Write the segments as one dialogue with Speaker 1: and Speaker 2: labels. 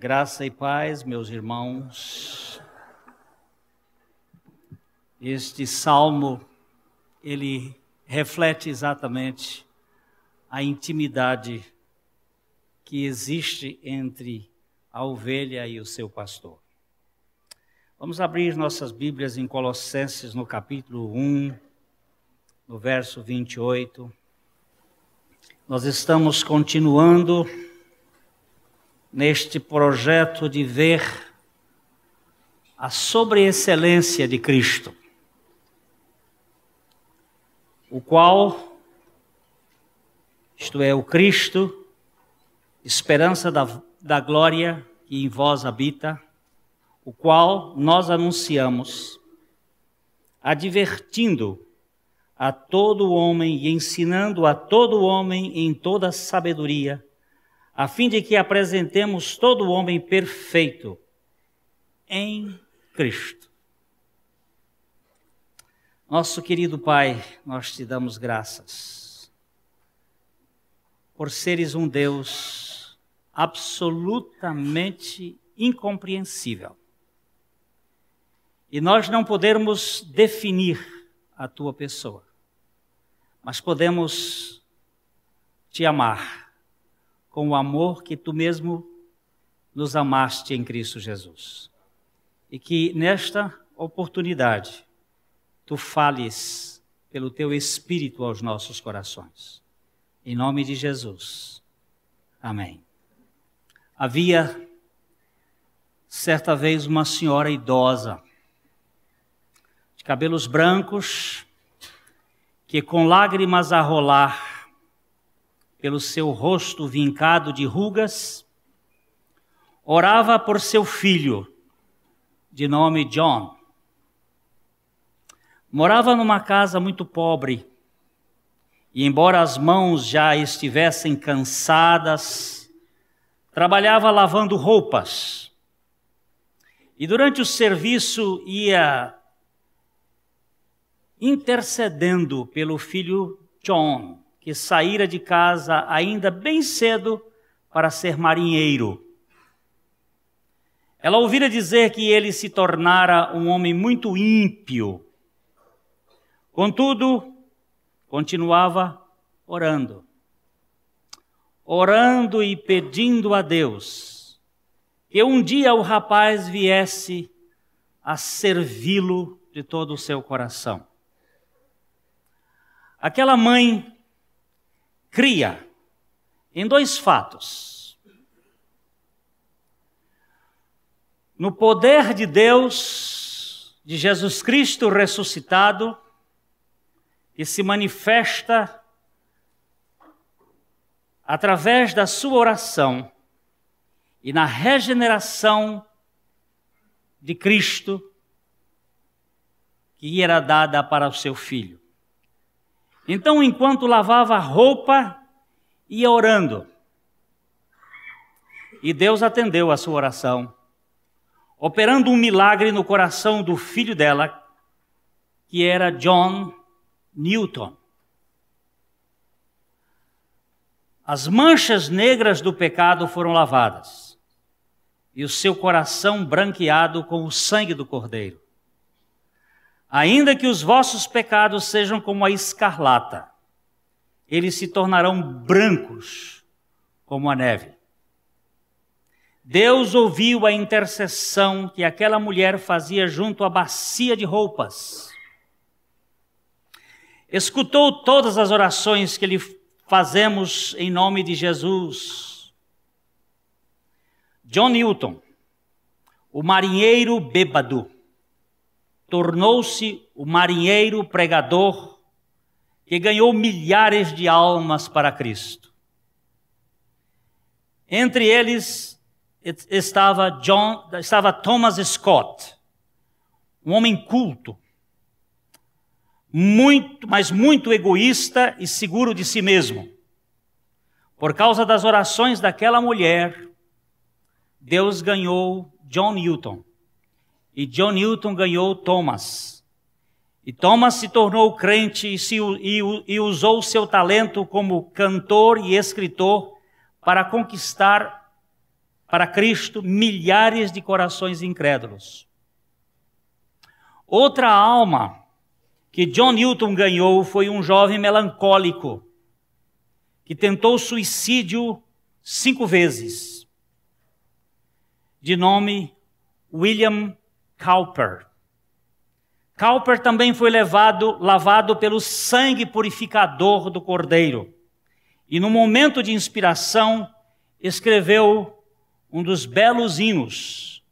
Speaker 1: Graça e paz, meus irmãos. Este salmo, ele reflete exatamente a intimidade que existe entre a ovelha e o seu pastor. Vamos abrir nossas Bíblias em Colossenses, no capítulo 1, no verso 28. Nós estamos continuando neste projeto de ver a sobreexcelência de Cristo, o qual, isto é, o Cristo, esperança da glória que em vós habita, o qual nós anunciamos, advertindo a todo homem e ensinando a todo homem em toda sabedoria, a fim de que apresentemos todo homem perfeito em Cristo. Nosso querido Pai, nós te damos graças por seres um Deus absolutamente incompreensível. E nós não podemos definir a tua pessoa, mas podemos te amar com o amor que tu mesmo nos amaste em Cristo Jesus. E que nesta oportunidade tu fales pelo teu Espírito aos nossos corações. Em nome de Jesus. Amém. Havia certa vez uma senhora idosa, de cabelos brancos, que com lágrimas a rolar pelo seu rosto vincado de rugas, orava por seu filho, de nome John. Morava numa casa muito pobre, e embora as mãos já estivessem cansadas, trabalhava lavando roupas. E durante o serviço ia intercedendo pelo filho John, que saíra de casa ainda bem cedo para ser marinheiro. Ela ouvira dizer que ele se tornara um homem muito ímpio. Contudo, continuava orando e pedindo a Deus que um dia o rapaz viesse a servi-lo de todo o seu coração. Aquela mãe cria em dois fatos: no poder de Deus, de Jesus Cristo ressuscitado, que se manifesta através da sua oração, e na regeneração de Cristo, que era dada para o seu filho. Então, enquanto lavava a roupa, ia orando. E Deus atendeu a sua oração, operando um milagre no coração do filho dela, que era John Newton. As manchas negras do pecado foram lavadas, e o seu coração branqueado com o sangue do Cordeiro. Ainda que os vossos pecados sejam como a escarlata, eles se tornarão brancos como a neve. Deus ouviu a intercessão que aquela mulher fazia junto à bacia de roupas. Escutou todas as orações que lhe fazemos em nome de Jesus. John Newton, o marinheiro bêbado, tornou-se o marinheiro pregador que ganhou milhares de almas para Cristo. Entre eles estava Thomas Scott, um homem culto, muito egoísta e seguro de si mesmo. Por causa das orações daquela mulher, Deus ganhou John Newton. E John Newton ganhou Thomas. E Thomas se tornou crente e usou seu talento como cantor e escritor para conquistar para Cristo milhares de corações incrédulos. Outra alma que John Newton ganhou foi um jovem melancólico que tentou suicídio 5 vezes, de nome William Cowper. Cowper também foi lavado pelo sangue purificador do Cordeiro. E no momento de inspiração, escreveu um dos belos hinos.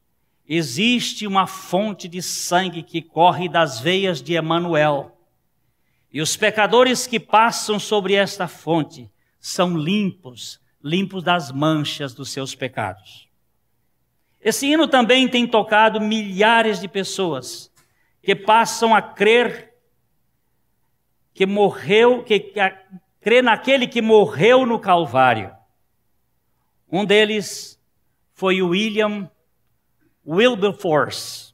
Speaker 1: Existe uma fonte de sangue que corre das veias de Emanuel. E os pecadores que passam sobre esta fonte são limpos das manchas dos seus pecados. Esse hino também tem tocado milhares de pessoas que passam a crer que crê naquele que morreu no Calvário. Um deles foi William Wilberforce,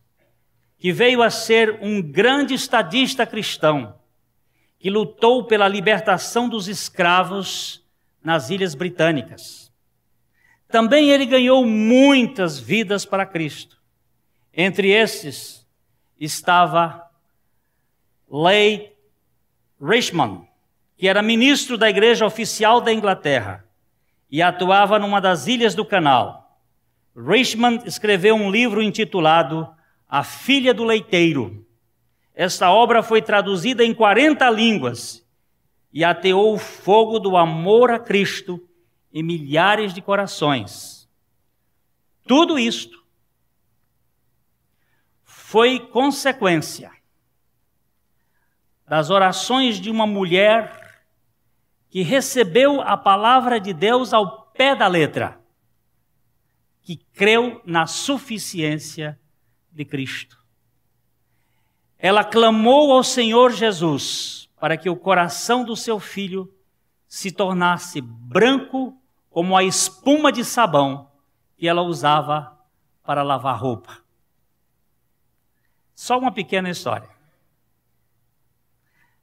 Speaker 1: que veio a ser um grande estadista cristão, que lutou pela libertação dos escravos nas Ilhas Britânicas. Também ele ganhou muitas vidas para Cristo. Entre esses estava Leigh Richmond, que era ministro da Igreja Oficial da Inglaterra e atuava numa das ilhas do Canal. Richmond escreveu um livro intitulado A Filha do Leiteiro. Esta obra foi traduzida em 40 línguas e ateou o fogo do amor a Cristo em milhares de corações. Tudo isto foi consequência das orações de uma mulher que recebeu a palavra de Deus ao pé da letra, que creu na suficiência de Cristo. Ela clamou ao Senhor Jesus para que o coração do seu filho se tornasse branco como a espuma de sabão que ela usava para lavar roupa. Só uma pequena história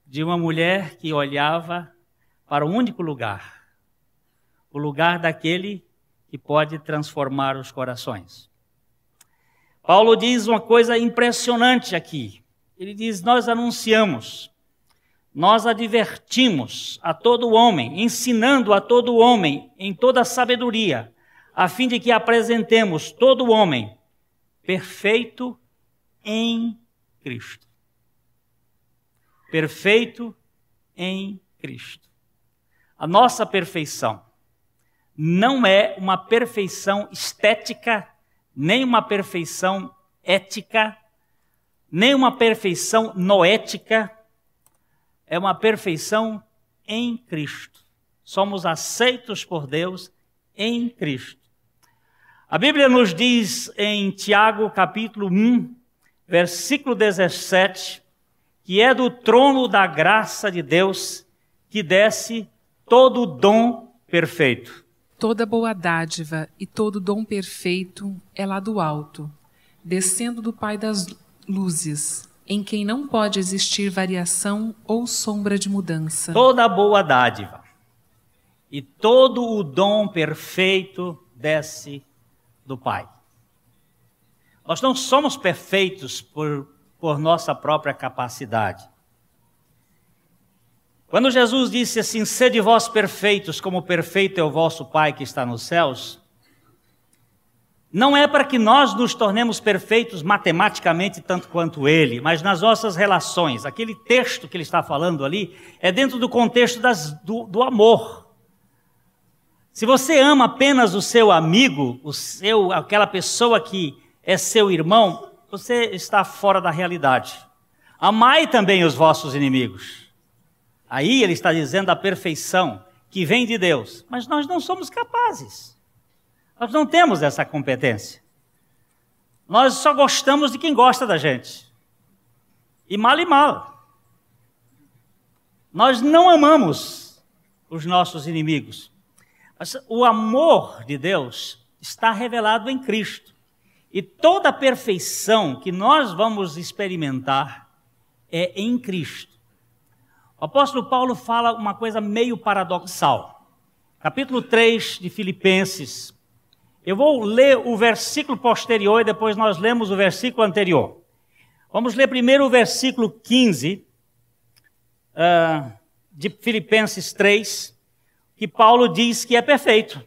Speaker 1: de uma mulher que olhava para o único lugar, o lugar daquele que pode transformar os corações. Paulo diz uma coisa impressionante aqui. Ele diz: nós anunciamos, nós advertimos a todo homem, ensinando a todo homem em toda a sabedoria, a fim de que apresentemos todo homem perfeito em Cristo. Perfeito em Cristo. A nossa perfeição não é uma perfeição estética, nem uma perfeição ética, nem uma perfeição noética, é uma perfeição em Cristo. Somos aceitos por Deus em Cristo. A Bíblia nos diz em Tiago capítulo 1, versículo 17, que é do trono da graça de Deus que desce todo o dom perfeito.
Speaker 2: Toda boa dádiva e todo dom perfeito é lá do alto, descendo do Pai das luzes, em quem não pode existir variação ou sombra de mudança.
Speaker 1: Toda boa dádiva e todo o dom perfeito desce do Pai. Nós não somos perfeitos por nossa própria capacidade. Quando Jesus disse assim: sede vós perfeitos, como perfeito é o vosso Pai que está nos céus, não é para que nós nos tornemos perfeitos matematicamente tanto quanto Ele, mas nas nossas relações. Aquele texto que ele está falando ali é dentro do contexto do amor. Se você ama apenas o seu amigo, aquela pessoa que é seu irmão, você está fora da realidade. Amai também os vossos inimigos. Aí ele está dizendo a perfeição que vem de Deus. Mas nós não somos capazes. Nós não temos essa competência. Nós só gostamos de quem gosta da gente. E mal. Nós não amamos os nossos inimigos. Mas o amor de Deus está revelado em Cristo. E toda a perfeição que nós vamos experimentar é em Cristo. O apóstolo Paulo fala uma coisa meio paradoxal. Capítulo 3 de Filipenses, Eu vou ler o versículo posterior e depois nós lemos o versículo anterior. Vamos ler primeiro o versículo 15 de Filipenses 3, que Paulo diz que é perfeito.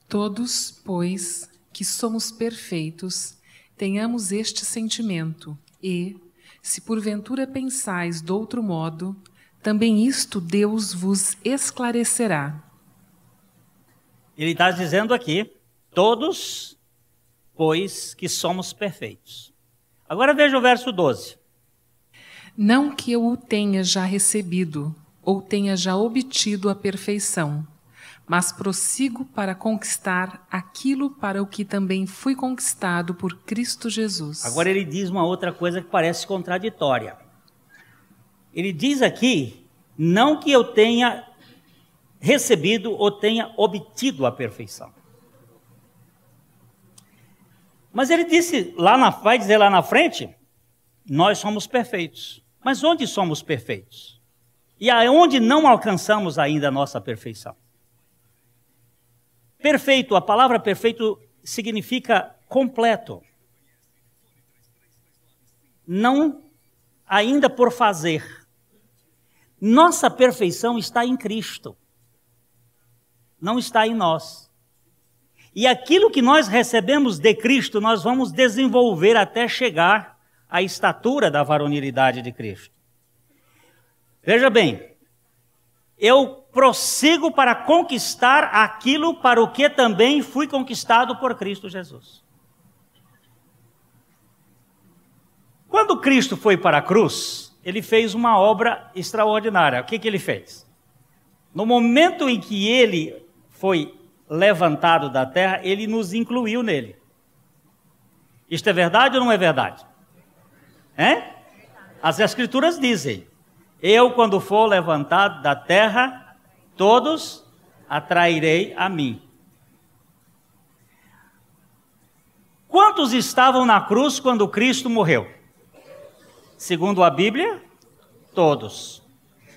Speaker 2: Todos, pois, que somos perfeitos, tenhamos este sentimento e, se porventura pensais de outro modo, também isto Deus vos esclarecerá.
Speaker 1: Ele está dizendo aqui, todos, pois, que somos perfeitos. Agora veja o verso 12.
Speaker 2: Não que eu o tenha já recebido, ou tenha já obtido a perfeição, mas prossigo para conquistar aquilo para o que também fui conquistado por Cristo Jesus.
Speaker 1: Agora ele diz uma outra coisa que parece contraditória. Ele diz aqui, não que eu tenha recebido ou tenha obtido a perfeição. Mas ele disse, vai dizer lá na frente, nós somos perfeitos. Mas onde somos perfeitos? E aonde não alcançamos ainda a nossa perfeição? Perfeito, a palavra perfeito significa completo. Não ainda por fazer. Nossa perfeição está em Cristo. Não está em nós. E aquilo que nós recebemos de Cristo, nós vamos desenvolver até chegar à estatura da varonilidade de Cristo. Veja bem, eu prossigo para conquistar aquilo para o que também fui conquistado por Cristo Jesus. Quando Cristo foi para a cruz, ele fez uma obra extraordinária. O que ele fez? No momento em que ele foi levantado da terra, ele nos incluiu nele. Isto é verdade ou não é verdade? As Escrituras dizem, eu quando for levantado da terra, todos atrairei a mim. Quantos estavam na cruz quando Cristo morreu? Segundo a Bíblia, todos.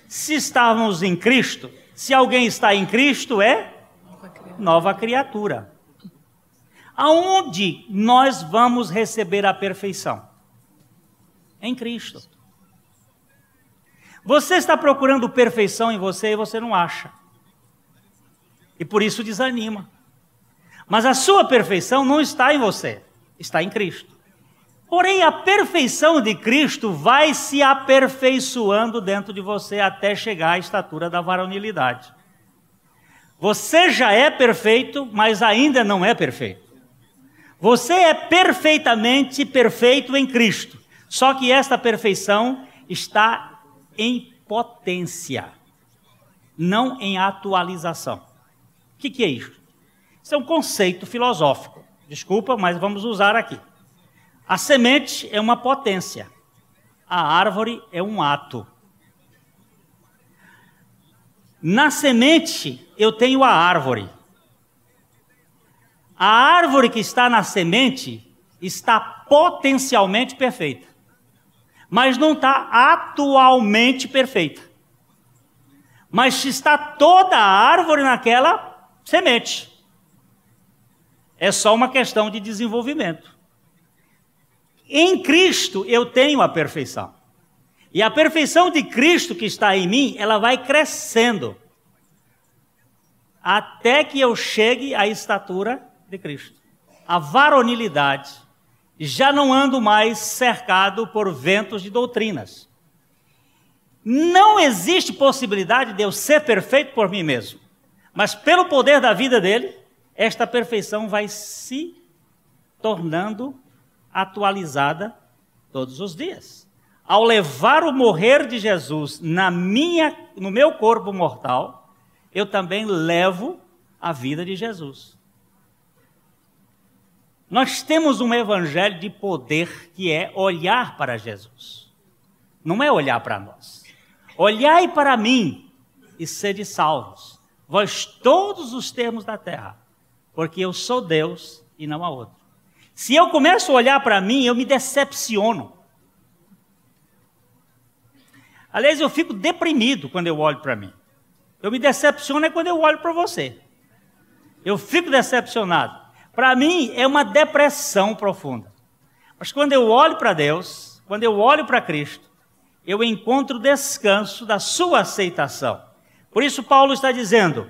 Speaker 1: Se estávamos em Cristo, se alguém está em Cristo, é nova criatura. Aonde nós vamos receber a perfeição? Em Cristo. Você está procurando perfeição em você e você não acha. E por isso desanima. Mas a sua perfeição não está em você, está em Cristo. Porém, a perfeição de Cristo vai se aperfeiçoando dentro de você até chegar à estatura da varonilidade. Você já é perfeito, mas ainda não é perfeito. Você é perfeitamente perfeito em Cristo. Só que esta perfeição está em potência, não em atualização. O que é isso? Isso é um conceito filosófico. Desculpa, mas vamos usar aqui. A semente é uma potência. A árvore é um ato. Na semente, eu tenho a árvore. A árvore que está na semente está potencialmente perfeita, mas não está atualmente perfeita. Mas está toda a árvore naquela semente. É só uma questão de desenvolvimento. Em Cristo eu tenho a perfeição. E a perfeição de Cristo que está em mim, ela vai crescendo. Até que eu chegue à estatura de Cristo. A varonilidade. Já não ando mais cercado por ventos de doutrinas. Não existe possibilidade de eu ser perfeito por mim mesmo. Mas pelo poder da vida dele, esta perfeição vai se tornando atualizada todos os dias. Ao levar o morrer de Jesus no meu corpo mortal, eu também levo a vida de Jesus. Nós temos um evangelho de poder que é olhar para Jesus. Não é olhar para nós. Olhai para mim e sede salvos, vós todos os termos da terra, porque eu sou Deus e não há outro. Se eu começo a olhar para mim, eu me decepciono. Aliás, eu fico deprimido quando eu olho para mim. Eu me decepciono quando eu olho para você. Eu fico decepcionado. Para mim, é uma depressão profunda. Mas quando eu olho para Deus, quando eu olho para Cristo, eu encontro descanso da sua aceitação. Por isso Paulo está dizendo,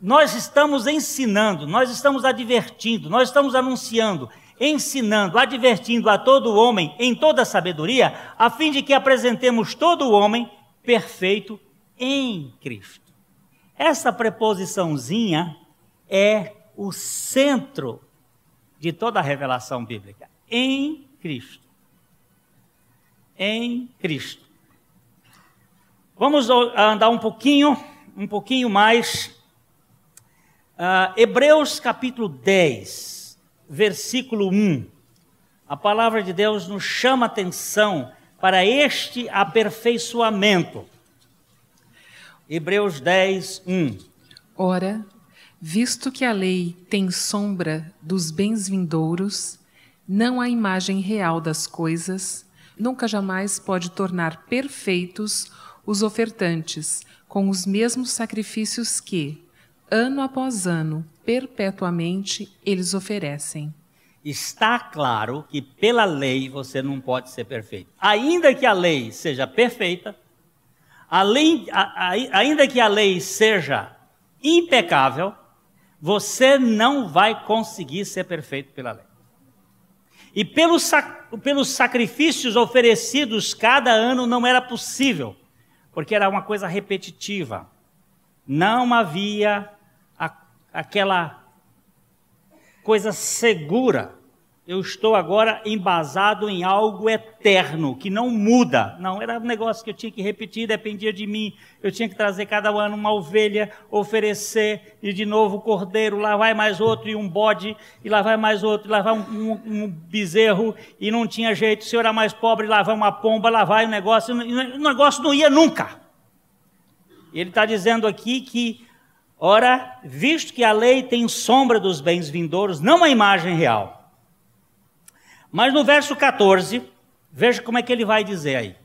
Speaker 1: nós estamos ensinando, nós estamos advertindo, nós estamos anunciando, ensinando, advertindo a todo homem em toda sabedoria, a fim de que apresentemos todo homem perfeito em Cristo. Essa preposiçãozinha é o centro de toda a revelação bíblica. Em Cristo. Em Cristo. Vamos andar um pouquinho mais. Hebreus capítulo 10, versículo 1. A palavra de Deus nos chama atenção para este aperfeiçoamento. Hebreus 10, 1.
Speaker 2: Ora, visto que a lei tem sombra dos bens vindouros, não a imagem real das coisas, nunca jamais pode tornar perfeitos os ofertantes com os mesmos sacrifícios que, ano após ano, perpetuamente, eles oferecem.
Speaker 1: Está claro que pela lei você não pode ser perfeito. Ainda que a lei seja perfeita, ainda que a lei seja impecável, você não vai conseguir ser perfeito pela lei. E pelos sacrifícios oferecidos cada ano não era possível, porque era uma coisa repetitiva. Não havia aquela coisa segura. Eu estou agora embasado em algo eterno, que não muda. Não, era um negócio que eu tinha que repetir, dependia de mim. Eu tinha que trazer cada ano uma ovelha, oferecer, e de novo o cordeiro, lá vai mais outro, e um bode, e lá vai mais outro, e lá vai um bezerro, e não tinha jeito. Se eu era mais pobre, lá vai uma pomba, lá vai o negócio não ia nunca. Ele está dizendo aqui que, ora, visto que a lei tem sombra dos bens vindouros, não a imagem real. Mas no verso 14, veja como é que ele vai dizer aí.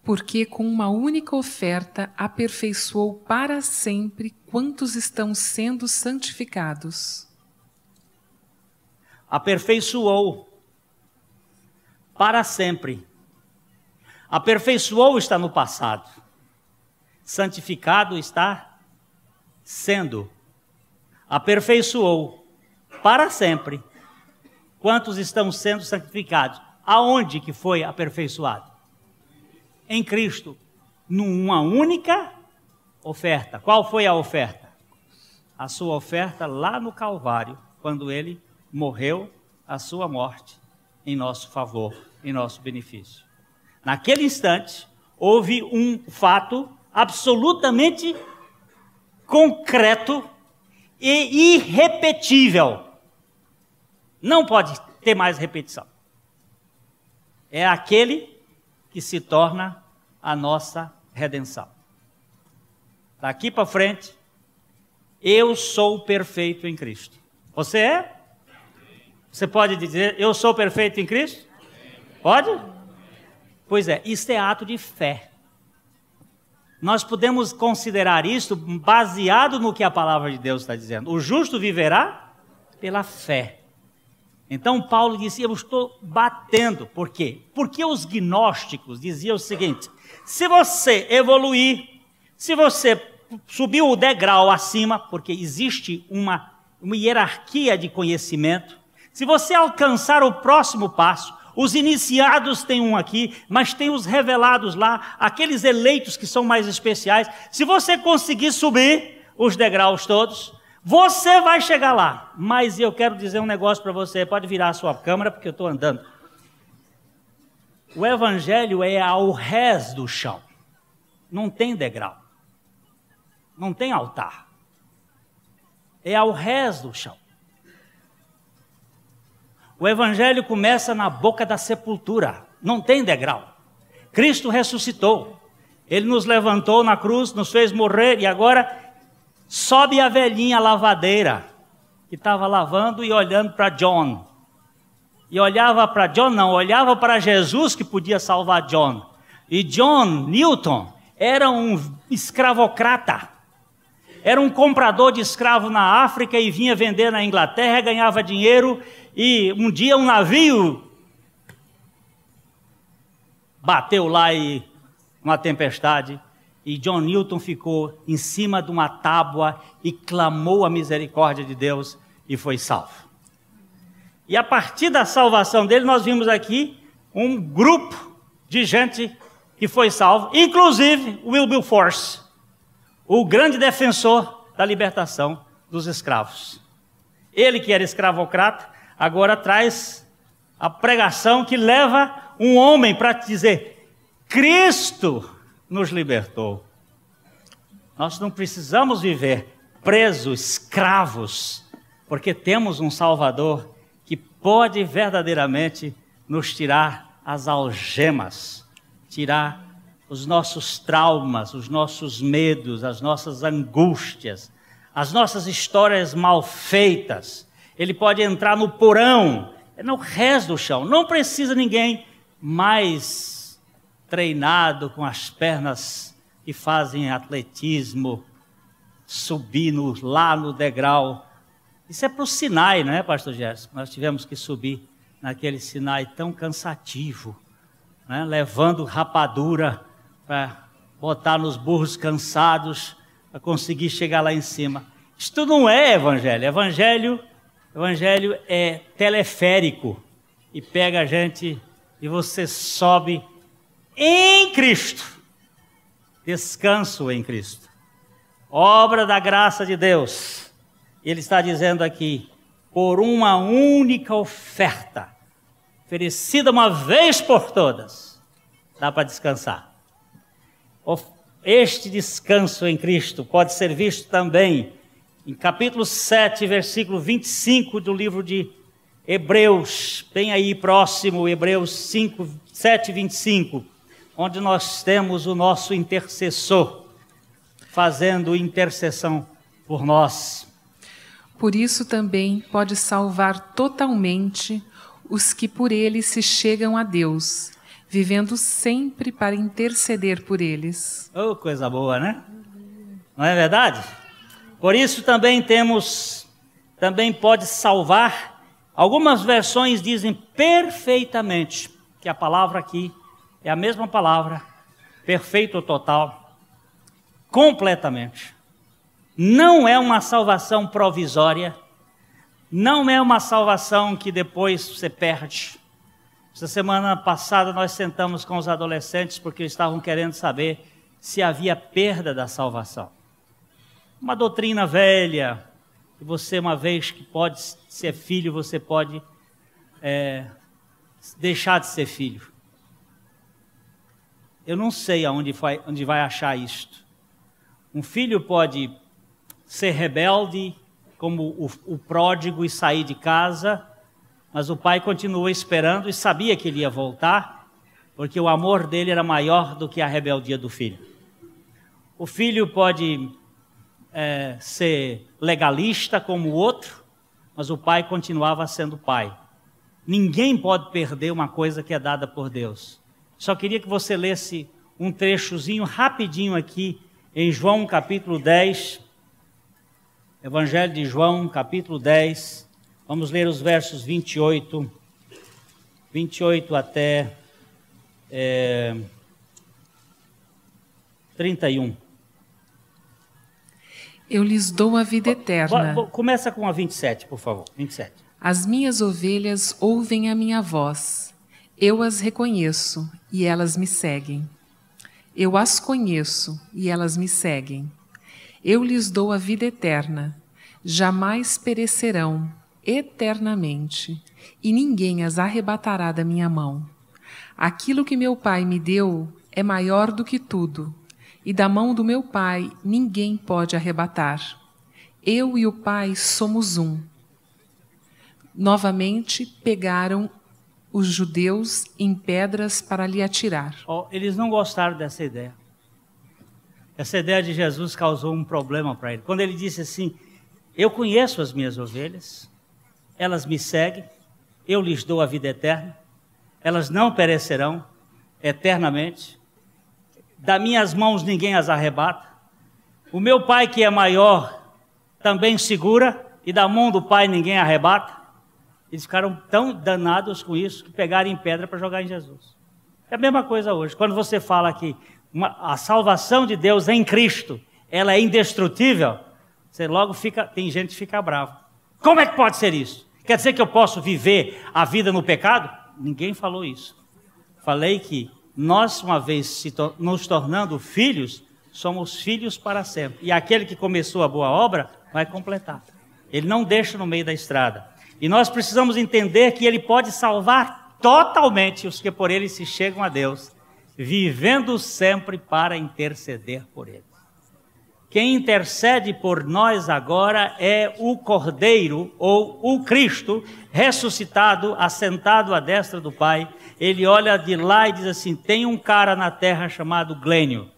Speaker 2: Porque com uma única oferta aperfeiçoou para sempre quantos estão sendo santificados.
Speaker 1: Aperfeiçoou para sempre. Aperfeiçoou está no passado. Santificado está sendo. Aperfeiçoou para sempre. Quantos estão sendo santificados? Aonde que foi aperfeiçoado? Em Cristo, numa única oferta. Qual foi a oferta? A sua oferta lá no Calvário, quando ele morreu a sua morte em nosso favor, em nosso benefício. Naquele instante, houve um fato absolutamente concreto e irrepetível. Não pode ter mais repetição. É aquele que se torna a nossa redenção. Daqui para frente, eu sou perfeito em Cristo. Você é? Você pode dizer, eu sou perfeito em Cristo? Pode? Pois é, isso é ato de fé. Nós podemos considerar isto baseado no que a palavra de Deus está dizendo. O justo viverá pela fé. Então Paulo disse, eu estou batendo. Por quê? Porque os gnósticos diziam o seguinte, se você evoluir, se você subir o degrau acima, porque existe uma hierarquia de conhecimento, se você alcançar o próximo passo, os iniciados tem um aqui, mas tem os revelados lá, aqueles eleitos que são mais especiais, se você conseguir subir os degraus todos, você vai chegar lá, mas eu quero dizer um negócio para você, pode virar a sua câmera porque eu estou andando. O evangelho é ao rés do chão, não tem degrau, não tem altar, é ao rés do chão. O evangelho começa na boca da sepultura, não tem degrau. Cristo ressuscitou, ele nos levantou na cruz, nos fez morrer e agora sobe a velhinha lavadeira, que estava lavando e olhando para John. E olhava para John, não, olhava para Jesus que podia salvar John. E John Newton era um escravocrata. era um comprador de escravo na África e vinha vender na Inglaterra, ganhava dinheiro, e um dia um navio bateu lá e uma tempestade, e John Newton ficou em cima de uma tábua e clamou a misericórdia de Deus e foi salvo. E a partir da salvação dele, nós vimos aqui um grupo de gente que foi salvo, inclusive Wilberforce, o grande defensor da libertação dos escravos. Ele que era escravocrata, agora traz a pregação que leva um homem para dizer: Cristo nos libertou. Nós não precisamos viver presos, escravos, porque temos um Salvador que pode verdadeiramente nos tirar as algemas, tirar os nossos traumas, os nossos medos, as nossas angústias, as nossas histórias mal feitas. Ele pode entrar no porão, no resto do chão. Não precisa ninguém mais treinado com as pernas que fazem atletismo, subir lá no degrau. Isso é para o Sinai, não é, pastor Gerson? Nós tivemos que subir naquele Sinai tão cansativo, né? Levando rapadura para botar nos burros cansados, para conseguir chegar lá em cima. Isto não é evangelho. Evangelho é teleférico, e pega a gente e você sobe em Cristo. Descanso em Cristo. Obra da graça de Deus. Ele está dizendo aqui, por uma única oferta, oferecida uma vez por todas, dá para descansar. Este descanso em Cristo pode ser visto também em capítulo 7, versículo 25 do livro de Hebreus, bem aí próximo, Hebreus 5, 7, 25, onde nós temos o nosso intercessor fazendo intercessão por nós.
Speaker 2: Por isso também pode salvar totalmente os que por ele se chegam a Deus, vivendo sempre para interceder por eles.
Speaker 1: Oh, coisa boa, né? Não é verdade? Por isso também pode salvar. Algumas versões dizem perfeitamente, que a palavra aqui é a mesma palavra, perfeito ou total, completamente. Não é uma salvação provisória, não é uma salvação que depois você perde. Essa semana passada nós sentamos com os adolescentes porque eles estavam querendo saber se havia perda da salvação. Uma doutrina velha, que você, uma vez que pode ser filho, você pode deixar de ser filho. Eu não sei onde vai achar isto. Um filho pode ser rebelde, como o pródigo, e sair de casa, mas o pai continuou esperando e sabia que ele ia voltar, porque o amor dele era maior do que a rebeldia do filho. O filho pode ser legalista como o outro, mas o pai continuava sendo pai. Ninguém pode perder uma coisa que é dada por Deus. Só queria que você lesse um trechozinho rapidinho aqui em João capítulo 10, Evangelho de João capítulo 10, vamos ler os versos 28 até 31.
Speaker 2: Eu lhes dou a vida eterna.
Speaker 1: Começa com a 27, por favor. 27.
Speaker 2: As minhas ovelhas ouvem a minha voz. Eu as reconheço e elas me seguem. Eu as conheço e elas me seguem. Eu lhes dou a vida eterna. Jamais perecerão eternamente, e ninguém as arrebatará da minha mão. Aquilo que meu Pai me deu é maior do que tudo, e da mão do meu Pai ninguém pode arrebatar. Eu e o Pai somos um. Novamente pegaram os judeus em pedras para lhe atirar.
Speaker 1: Eles não gostaram dessa ideia. Essa ideia de Jesus causou um problema para ele. Quando ele disse assim, eu conheço as minhas ovelhas, elas me seguem, eu lhes dou a vida eterna, elas não perecerão eternamente, das minhas mãos ninguém as arrebata. O meu Pai que é maior também segura, e da mão do Pai ninguém arrebata. Eles ficaram tão danados com isso que pegaram em pedra para jogar em Jesus. É a mesma coisa hoje. Quando você fala que a salvação de Deus em Cristo, ela é indestrutível, você logo tem gente que fica bravo. Como é que pode ser isso? Quer dizer que eu posso viver a vida no pecado? Ninguém falou isso. Falei que nós, uma vez nos tornando filhos, somos filhos para sempre. E aquele que começou a boa obra vai completar. Ele não deixa no meio da estrada. E nós precisamos entender que ele pode salvar totalmente os que por ele se chegam a Deus, vivendo sempre para interceder por ele. Quem intercede por nós agora é o Cordeiro, ou o Cristo, ressuscitado, assentado à destra do Pai. Ele olha de lá e diz assim: tem um cara na terra chamado Glênio,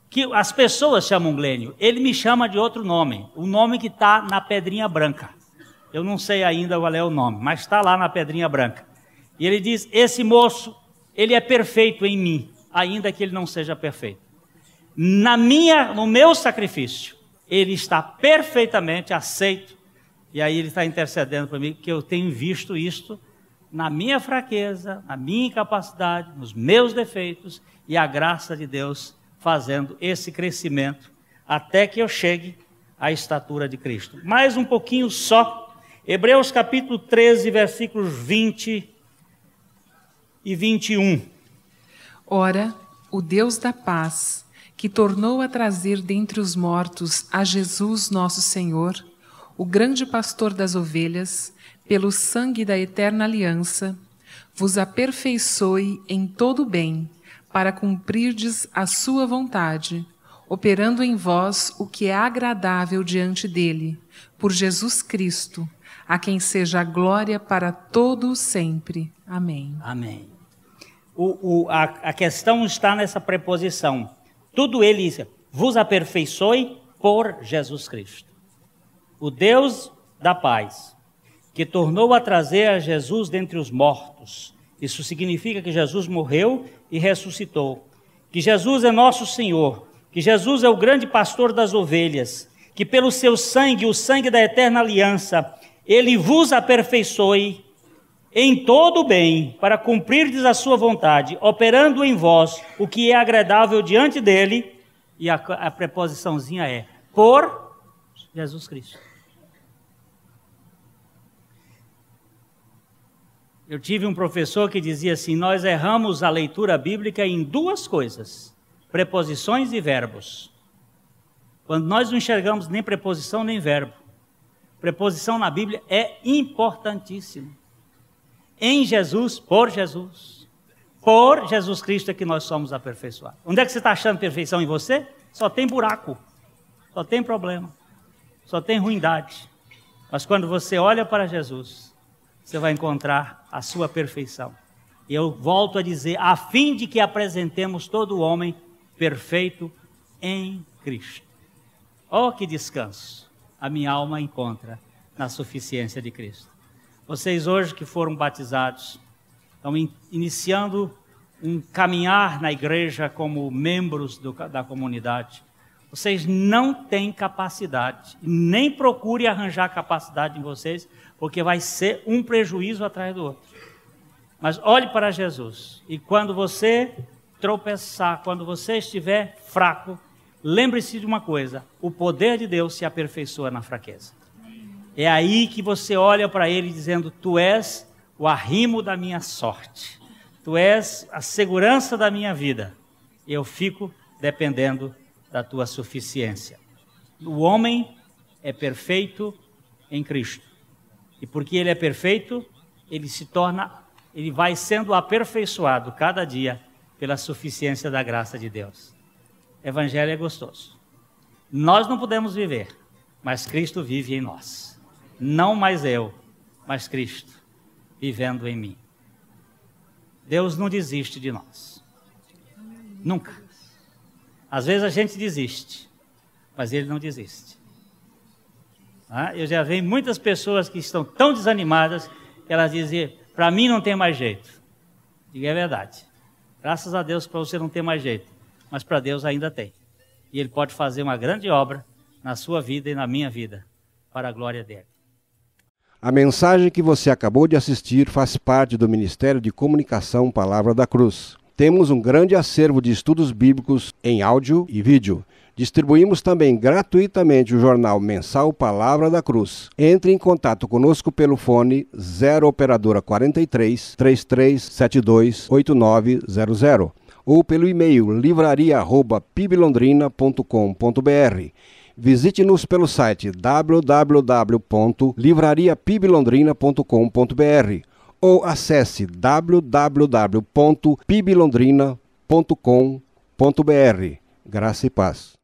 Speaker 1: que as pessoas chamam Glênio, ele me chama de outro nome, o nome que está na pedrinha branca. Eu não sei ainda qual é o nome, mas está lá na pedrinha branca. E ele diz: esse moço, ele é perfeito em mim, ainda que ele não seja perfeito. No meu sacrifício, ele está perfeitamente aceito. E aí ele está intercedendo por mim, que eu tenho visto isto na minha fraqueza, na minha incapacidade, nos meus defeitos, e a graça de Deus fazendo esse crescimento até que eu chegue à estatura de Cristo. Mais um pouquinho só. Hebreus capítulo 13, versículos 20 e 21.
Speaker 2: Ora, o Deus da paz, que tornou a trazer dentre os mortos a Jesus nosso Senhor, o grande pastor das ovelhas, pelo sangue da eterna aliança, vos aperfeiçoe em todo o bem, para cumprirdes a sua vontade, operando em vós o que é agradável diante dele, por Jesus Cristo, a quem seja a glória para todo o sempre. Amém.
Speaker 1: Amém. A questão está nessa preposição. Tudo ele vos aperfeiçoe por Jesus Cristo. O Deus da paz, que tornou a trazer a Jesus dentre os mortos. Isso significa que Jesus morreu e ressuscitou. Que Jesus é nosso Senhor. Que Jesus é o grande pastor das ovelhas. Que pelo seu sangue, o sangue da eterna aliança, ele vos aperfeiçoe em todo o bem, para cumprirdes a sua vontade, operando em vós o que é agradável diante dele. E a preposiçãozinha é por Jesus Cristo. Eu tive um professor que dizia assim: nós erramos a leitura bíblica em duas coisas, preposições e verbos. Quando nós não enxergamos nem preposição nem verbo. Preposição na Bíblia é importantíssimo. Em Jesus, por Jesus Cristo é que nós somos aperfeiçoados. Onde é que você está achando perfeição em você? Só tem buraco, só tem problema, só tem ruindade. Mas quando você olha para Jesus, você vai encontrar a sua perfeição. E eu volto a dizer, a fim de que apresentemos todo o homem perfeito em Cristo. Oh, que descanso a minha alma encontra na suficiência de Cristo. Vocês hoje que foram batizados, estão iniciando um caminhar na igreja como membros da comunidade. Vocês não têm capacidade, nem procure arranjar capacidade em vocês, porque vai ser um prejuízo atrás do outro. Mas olhe para Jesus, e quando você tropeçar, quando você estiver fraco, lembre-se de uma coisa: o poder de Deus se aperfeiçoa na fraqueza. É aí que você olha para ele dizendo: tu és o arrimo da minha sorte, tu és a segurança da minha vida, e eu fico dependendo da tua suficiência. O homem é perfeito em Cristo, e porque ele é perfeito, ele vai sendo aperfeiçoado cada dia pela suficiência da graça de Deus. Evangelho é gostoso. Nós não podemos viver, mas Cristo vive em nós. Não mais eu, mas Cristo vivendo em mim. Deus não desiste de nós. Nunca. Às vezes a gente desiste, mas Ele não desiste. Eu já vi muitas pessoas que estão tão desanimadas que elas dizem: para mim não tem mais jeito. Digo, é verdade. Graças a Deus para você não ter mais jeito, mas para Deus ainda tem. e Ele pode fazer uma grande obra na sua vida e na minha vida, para a glória dele.
Speaker 3: A mensagem que você acabou de assistir faz parte do Ministério de Comunicação Palavra da Cruz. Temos um grande acervo de estudos bíblicos em áudio e vídeo. Distribuímos também gratuitamente o jornal mensal Palavra da Cruz. Entre em contato conosco pelo fone 0 operadora 43 3372 8900 ou pelo e-mail livraria@piblondrina.com.br. Visite-nos pelo site www.livrariapiblondrina.com.br ou acesse www.piblondrina.com.br. Graça e paz.